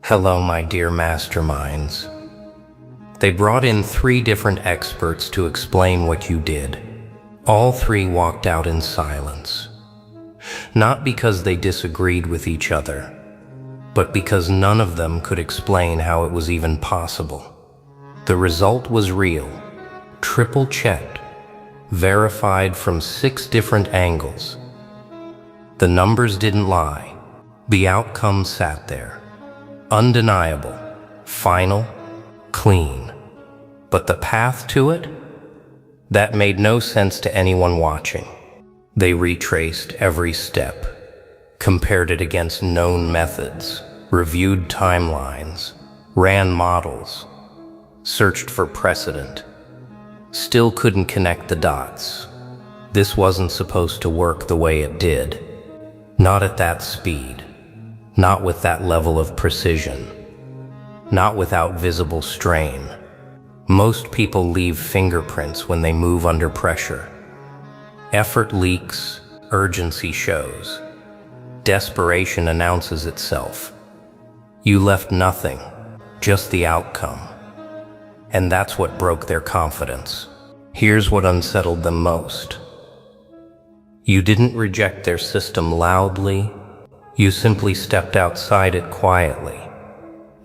Hello, my dear masterminds. They brought in 3 different experts to explain what you did. All 3 walked out in silence. Not because they disagreed with each other, but because none of them could explain how it was even possible. The result was real, triple-checked, verified from 6 different angles. The numbers didn't lie. The outcome sat there. Undeniable, final, clean. But the path to it? That made no sense to anyone watching. They retraced every step, compared it against known methods, reviewed timelines, ran models, searched for precedent. Still couldn't connect the dots. This wasn't supposed to work the way it did. Not at that speed. Not with that level of precision. Not without visible strain. Most people leave fingerprints when they move under pressure. Effort leaks, urgency shows. Desperation announces itself. You left nothing, just the outcome. And that's what broke their confidence. Here's what unsettled them most. You didn't reject their system loudly. You simply stepped outside it quietly.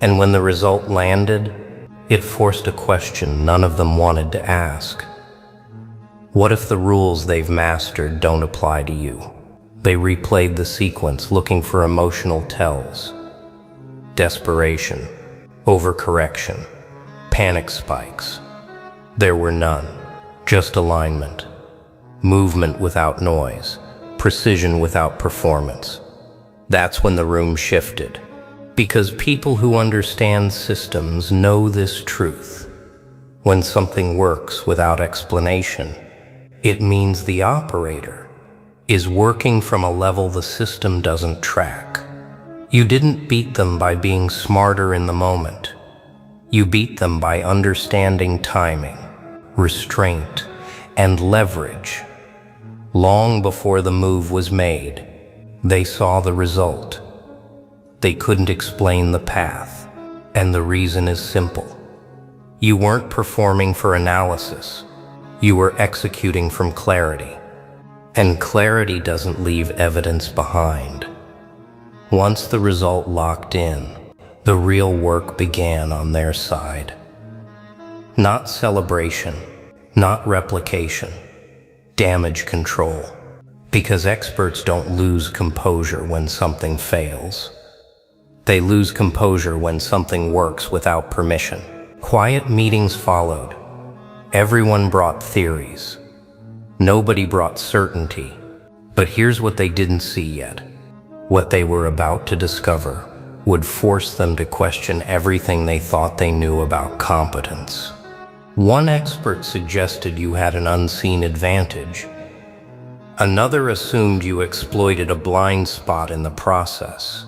And when the result landed, it forced a question none of them wanted to ask. What if the rules they've mastered don't apply to you? They replayed the sequence looking for emotional tells. Desperation, overcorrection, panic spikes. There were none, just alignment. Movement without noise, precision without performance. That's when the room shifted. Because people who understand systems know this truth. When something works without explanation, it means the operator is working from a level the system doesn't track. You didn't beat them by being smarter in the moment. You beat them by understanding timing, restraint, and leverage. Long before the move was made, they saw the result. They couldn't explain the path, and the reason is simple. You weren't performing for analysis. You were executing from clarity. And clarity doesn't leave evidence behind. Once the result locked in, the real work began on their side. Not celebration, not replication, damage control. Because experts don't lose composure when something fails. They lose composure when something works without permission. Quiet meetings followed. Everyone brought theories. Nobody brought certainty. But here's what they didn't see yet. What they were about to discover would force them to question everything they thought they knew about competence. One expert suggested you had an unseen advantage. Another assumed you exploited a blind spot in the process.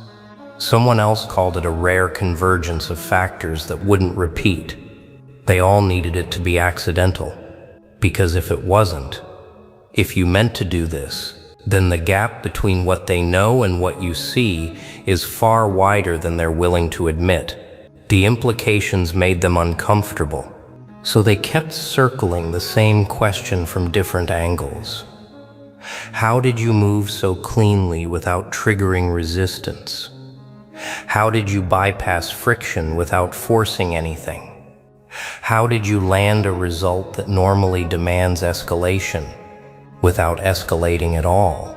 Someone else called it a rare convergence of factors that wouldn't repeat. They all needed it to be accidental. Because if it wasn't, if you meant to do this, then the gap between what they know and what you see is far wider than they're willing to admit. The implications made them uncomfortable, so they kept circling the same question from different angles. How did you move so cleanly without triggering resistance? How did you bypass friction without forcing anything? How did you land a result that normally demands escalation without escalating at all?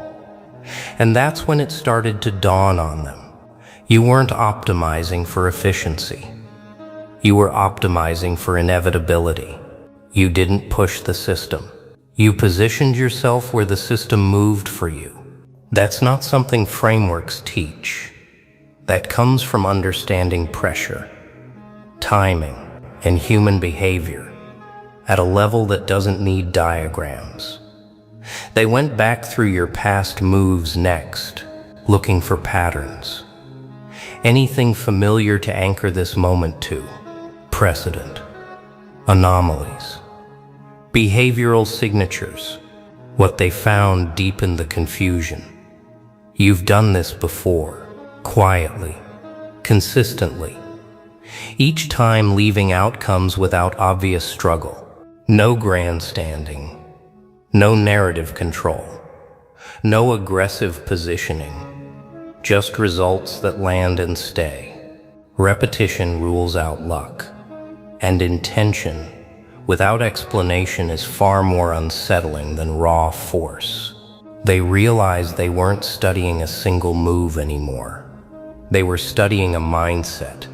And that's when it started to dawn on them. You weren't optimizing for efficiency. You were optimizing for inevitability. You didn't push the system. You positioned yourself where the system moved for you. That's not something frameworks teach. That comes from understanding pressure, timing, and human behavior at a level that doesn't need diagrams. They went back through your past moves next, looking for patterns. Anything familiar to anchor this moment to. Precedent, anomalies, behavioral signatures. What they found deepened the confusion. You've done this before, quietly, consistently. Each time leaving outcomes without obvious struggle. No grandstanding. No narrative control. No aggressive positioning. Just results that land and stay. Repetition rules out luck. And intention, without explanation, is far more unsettling than raw force. They realized they weren't studying a single move anymore. They were studying a mindset.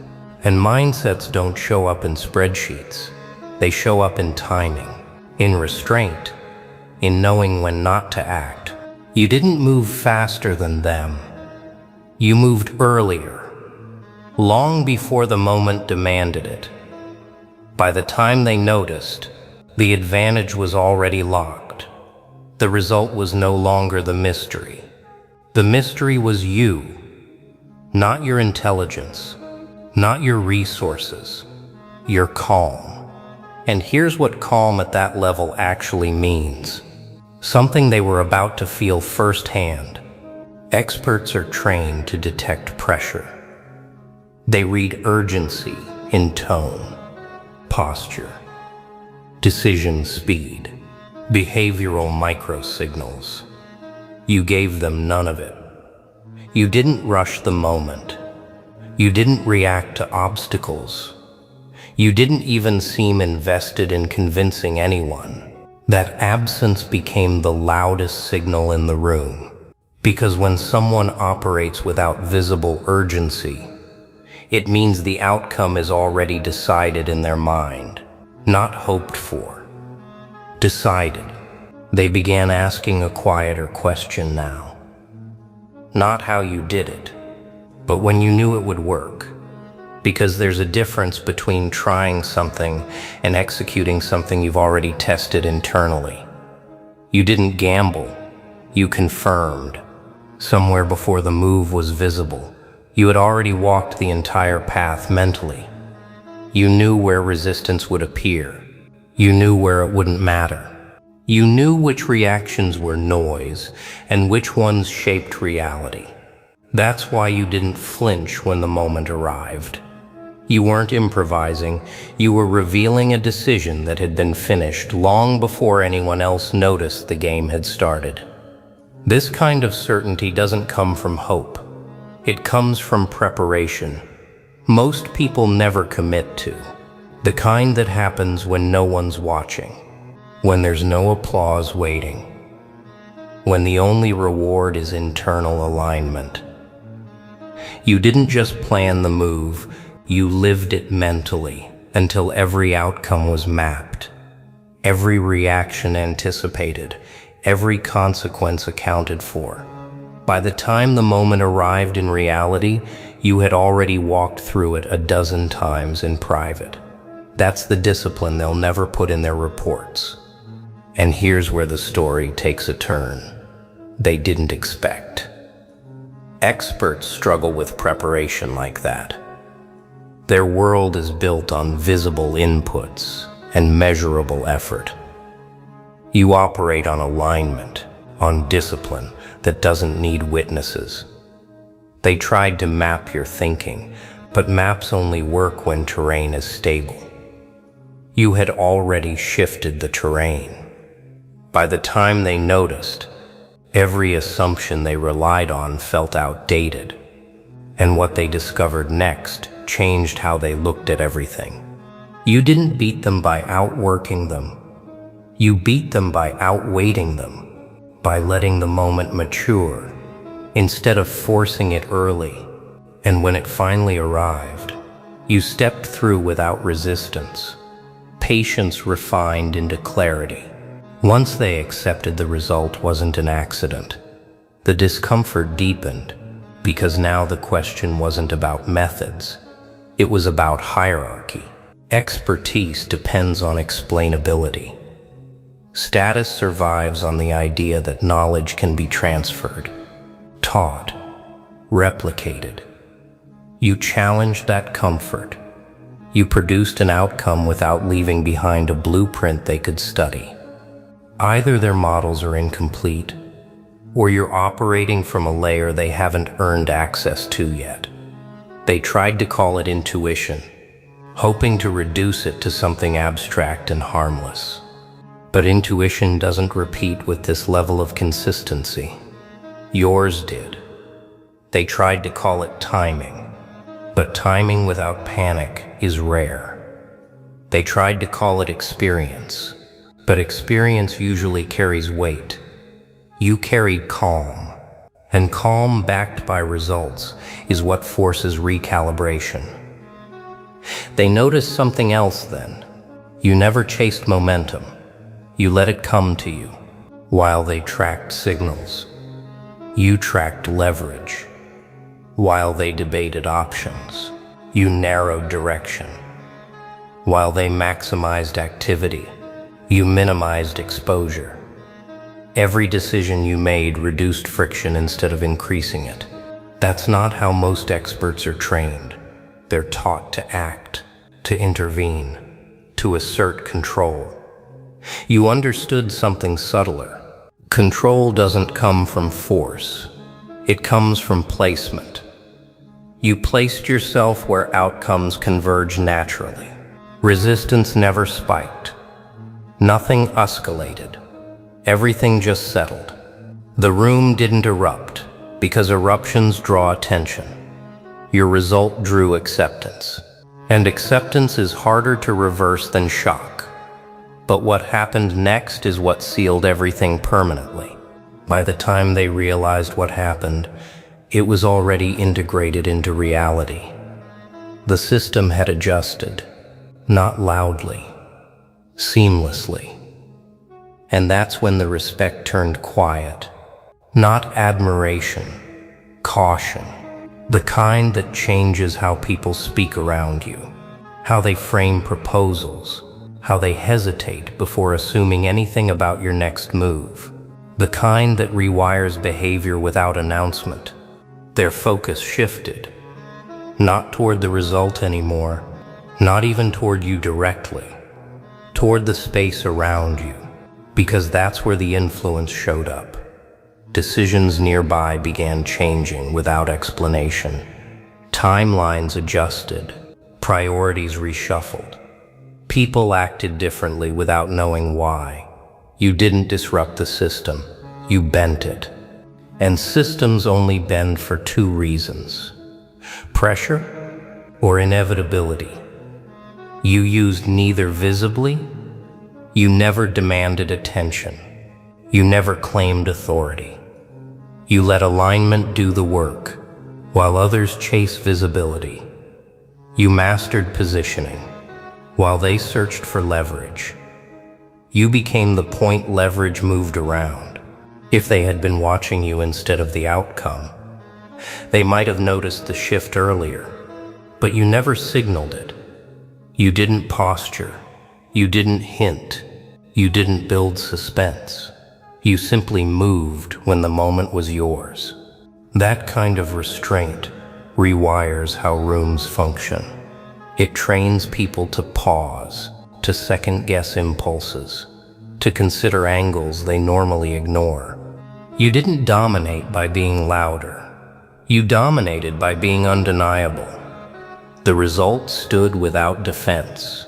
And mindsets don't show up in spreadsheets. They show up in timing, in restraint, in knowing when not to act. You didn't move faster than them. You moved earlier, long before the moment demanded it. By the time they noticed, the advantage was already locked. The result was no longer the mystery. The mystery was you, not your intelligence, not your resources, your calm. And here's what calm at that level actually means. Something they were about to feel firsthand. Experts are trained to detect pressure. They read urgency in tone, posture, decision speed, behavioral microsignals. You gave them none of it. You didn't rush the moment. You didn't react to obstacles. You didn't even seem invested in convincing anyone. That absence became the loudest signal in the room. Because when someone operates without visible urgency, it means the outcome is already decided in their mind, not hoped for. Decided. They began asking a quieter question now. Not how you did it, but when you knew it would work. Because there's a difference between trying something and executing something you've already tested internally. You didn't gamble, you confirmed. Somewhere before the move was visible, you had already walked the entire path mentally. You knew where resistance would appear. You knew where it wouldn't matter. You knew which reactions were noise and which ones shaped reality. That's why you didn't flinch when the moment arrived. You weren't improvising, you were revealing a decision that had been finished long before anyone else noticed the game had started. This kind of certainty doesn't come from hope. It comes from preparation. Most people never commit to. The kind that happens when no one's watching, when there's no applause waiting, when the only reward is internal alignment. You didn't just plan the move, you lived it mentally until every outcome was mapped, every reaction anticipated, every consequence accounted for. By the time the moment arrived in reality, you had already walked through it a dozen times in private. That's the discipline they'll never put in their reports. And here's where the story takes a turn they didn't expect. Experts struggle with preparation like that. Their world is built on visible inputs and measurable effort. You operate on alignment, on discipline that doesn't need witnesses. They tried to map your thinking, but maps only work when terrain is stable. You had already shifted the terrain. By the time they noticed, every assumption they relied on felt outdated, and what they discovered next changed how they looked at everything. You didn't beat them by outworking them. You beat them by outweighting them, by letting the moment mature, instead of forcing it early. And when it finally arrived, you stepped through without resistance, patience refined into clarity. Once they accepted the result wasn't an accident, the discomfort deepened, because now the question wasn't about methods. It was about hierarchy. Expertise depends on explainability. Status survives on the idea that knowledge can be transferred, taught, replicated. You challenged that comfort. You produced an outcome without leaving behind a blueprint they could study. Either their models are incomplete, or you're operating from a layer they haven't earned access to yet. They tried to call it intuition, hoping to reduce it to something abstract and harmless. But intuition doesn't repeat with this level of consistency. Yours did. They tried to call it timing, but timing without panic is rare. They tried to call it experience, but experience usually carries weight. You carried calm, and calm backed by results is what forces recalibration. They noticed something else then. You never chased momentum. You let it come to you. While they tracked signals, you tracked leverage. While they debated options, you narrowed direction. While they maximized activity, you minimized exposure. Every decision you made reduced friction instead of increasing it. That's not how most experts are trained. They're taught to act, to intervene, to assert control. You understood something subtler. Control doesn't come from force. It comes from placement. You placed yourself where outcomes converge naturally. Resistance never spiked. Nothing escalated. Everything just settled. The room didn't erupt, because eruptions draw attention. Your result drew acceptance. And acceptance is harder to reverse than shock. But what happened next is what sealed everything permanently. By the time they realized what happened, it was already integrated into reality. The system had adjusted, not loudly, seamlessly. And that's when the respect turned quiet. Not admiration, caution. The kind that changes how people speak around you, how they frame proposals, how they hesitate before assuming anything about your next move. The kind that rewires behavior without announcement. Their focus shifted, not toward the result anymore, not even toward you directly, toward the space around you, because that's where the influence showed up. Decisions nearby began changing without explanation. Timelines adjusted, priorities reshuffled. People acted differently without knowing why. You didn't disrupt the system, you bent it. And systems only bend for two reasons: pressure or inevitability. You used neither visibly. You never demanded attention. You never claimed authority. You let alignment do the work, while others chase visibility. You mastered positioning, while they searched for leverage. You became the point leverage moved around. If they had been watching you instead of the outcome, they might have noticed the shift earlier, but you never signaled it. You didn't posture. You didn't hint. You didn't build suspense. You simply moved when the moment was yours. That kind of restraint rewires how rooms function. It trains people to pause, to second-guess impulses, to consider angles they normally ignore. You didn't dominate by being louder. You dominated by being undeniable. The result stood without defense.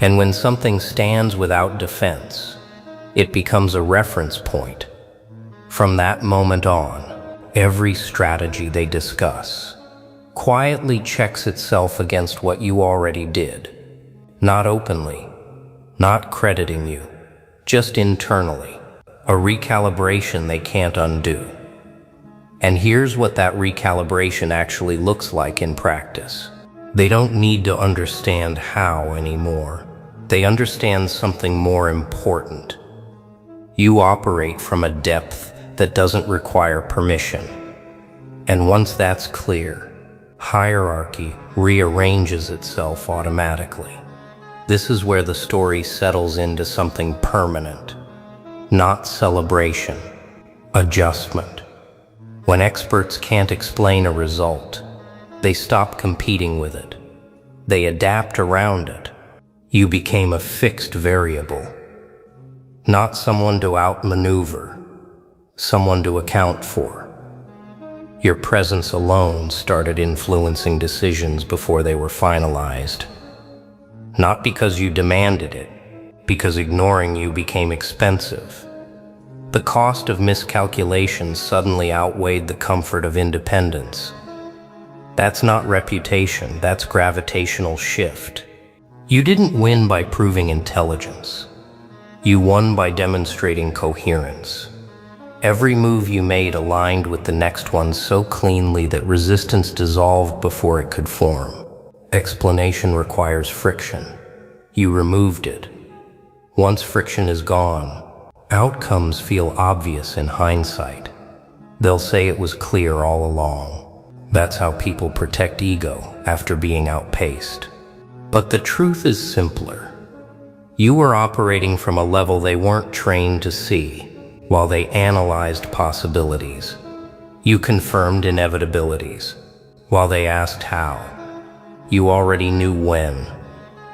And when something stands without defense, it becomes a reference point. From that moment on, every strategy they discuss quietly checks itself against what you already did. Not openly, not crediting you, just internally. A recalibration they can't undo. And here's what that recalibration actually looks like in practice. They don't need to understand how anymore. They understand something more important. You operate from a depth that doesn't require permission. And once that's clear, hierarchy rearranges itself automatically. This is where the story settles into something permanent. Not celebration, adjustment. When experts can't explain a result, they stop competing with it. They adapt around it. You became a fixed variable, not someone to outmaneuver, someone to account for. Your presence alone started influencing decisions before they were finalized. Not because you demanded it, because ignoring you became expensive. The cost of miscalculation suddenly outweighed the comfort of independence. That's not reputation, that's gravitational shift. You didn't win by proving intelligence. You won by demonstrating coherence. Every move you made aligned with the next one so cleanly that resistance dissolved before it could form. Explanation requires friction. You removed it. Once friction is gone, outcomes feel obvious in hindsight. They'll say it was clear all along. That's how people protect ego after being outpaced. But the truth is simpler. You were operating from a level they weren't trained to see, while they analyzed possibilities. You confirmed inevitabilities, while they asked how. You already knew when,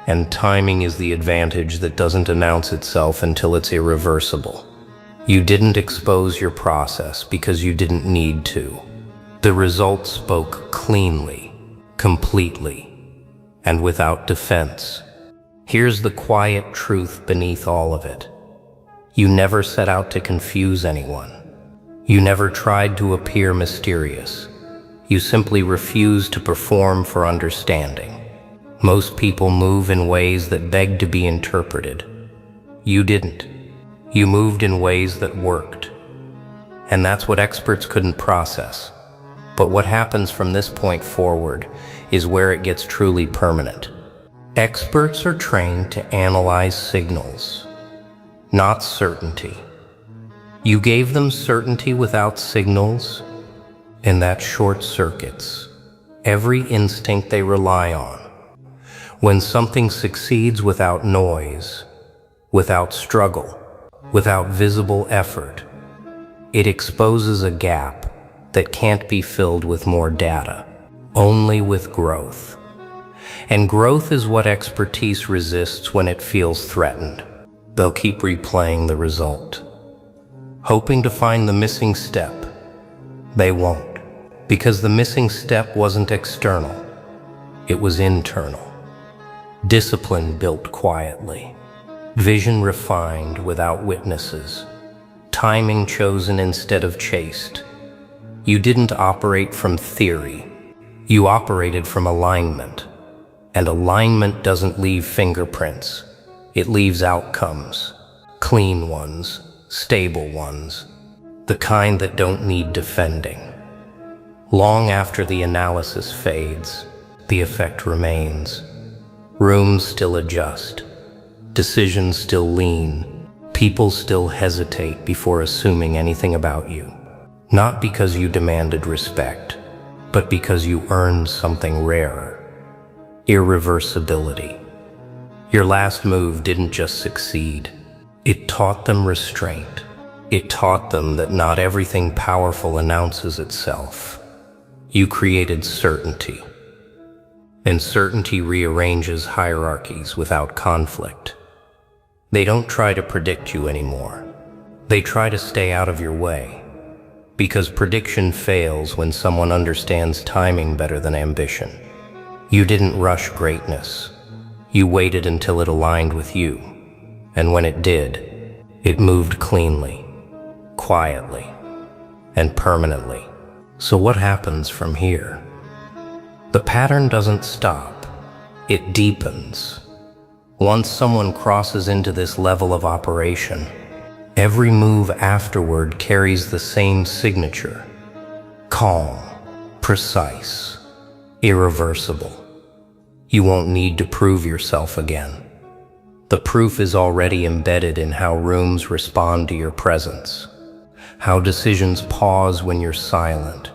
and timing is the advantage that doesn't announce itself until it's irreversible. You didn't expose your process because you didn't need to. The results spoke cleanly, completely, and without defense. Here's the quiet truth beneath all of it. You never set out to confuse anyone. You never tried to appear mysterious. You simply refused to perform for understanding. Most people move in ways that beg to be interpreted. You didn't. You moved in ways that worked. And that's what experts couldn't process. But what happens from this point forward is where it gets truly permanent. Experts are trained to analyze signals, not certainty. You gave them certainty without signals, and that short circuits every instinct they rely on. When something succeeds without noise, without struggle, without visible effort, it exposes a gap that can't be filled with more data, only with growth. And growth is what expertise resists when it feels threatened. They'll keep replaying the result, hoping to find the missing step. They won't, because the missing step wasn't external, it was internal. Discipline built quietly, vision refined without witnesses, timing chosen instead of chased. You didn't operate from theory, you operated from alignment. And alignment doesn't leave fingerprints. It leaves outcomes, clean ones, stable ones, the kind that don't need defending. Long after the analysis fades, the effect remains. Rooms still adjust, decisions still lean, people still hesitate before assuming anything about you. Not because you demanded respect, but because you earned something rarer. Irreversibility. Your last move didn't just succeed. It taught them restraint. It taught them that not everything powerful announces itself. You created certainty. And certainty rearranges hierarchies without conflict. They don't try to predict you anymore. They try to stay out of your way. Because prediction fails when someone understands timing better than ambition. You didn't rush greatness. You waited until it aligned with you. And when it did, it moved cleanly, quietly, and permanently. So what happens from here? The pattern doesn't stop. It deepens. Once someone crosses into this level of operation, every move afterward carries the same signature. Calm, precise, irreversible. You won't need to prove yourself again. The proof is already embedded in how rooms respond to your presence, how decisions pause when you're silent,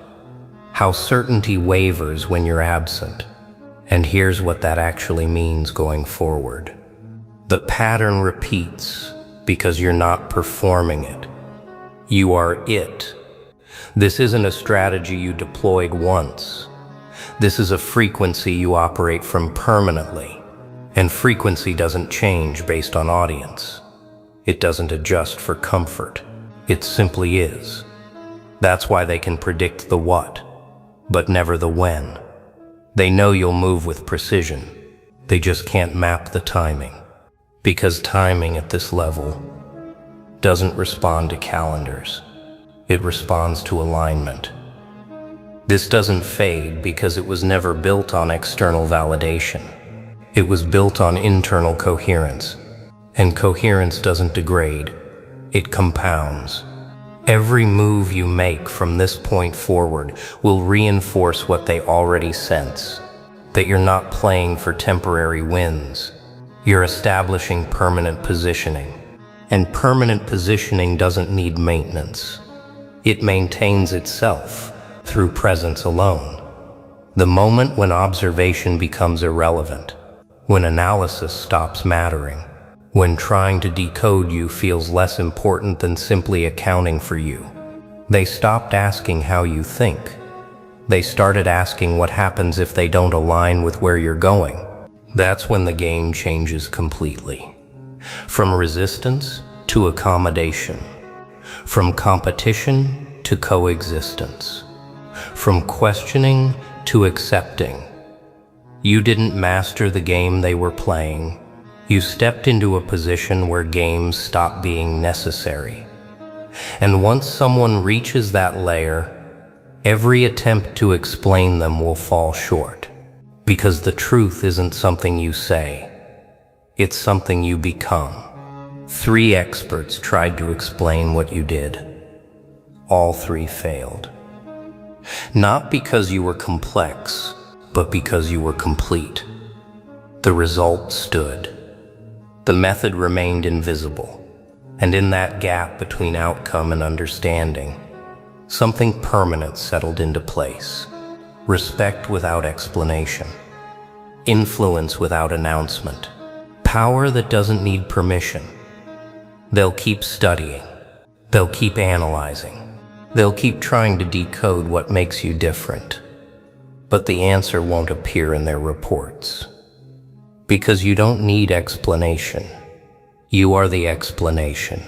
how certainty wavers when you're absent. And here's what that actually means going forward. The pattern repeats because you're not performing it. You are it. This isn't a strategy you deployed once. This is a frequency you operate from permanently. And frequency doesn't change based on audience. It doesn't adjust for comfort. It simply is. That's why they can predict the what, but never the when. They know you'll move with precision. They just can't map the timing. Because timing at this level doesn't respond to calendars. It responds to alignment. This doesn't fade because it was never built on external validation. It was built on internal coherence. And coherence doesn't degrade, it compounds. Every move you make from this point forward will reinforce what they already sense, that you're not playing for temporary wins. You're establishing permanent positioning. And permanent positioning doesn't need maintenance. It maintains itself through presence alone. The moment when observation becomes irrelevant, when analysis stops mattering, when trying to decode you feels less important than simply accounting for you. They stopped asking how you think. They started asking what happens if they don't align with where you're going. That's when the game changes completely. From resistance to accommodation. From competition to coexistence. From questioning to accepting. You didn't master the game they were playing. You stepped into a position where games stop being necessary. And once someone reaches that layer, every attempt to explain them will fall short. Because the truth isn't something you say. It's something you become. 3 experts tried to explain what you did. All 3 failed. Not because you were complex, but because you were complete. The result stood. The method remained invisible, and in that gap between outcome and understanding, something permanent settled into place. Respect without explanation. Influence without announcement. Power that doesn't need permission. They'll keep studying. They'll keep analyzing. They'll keep trying to decode what makes you different. But the answer won't appear in their reports. Because you don't need explanation. You are the explanation.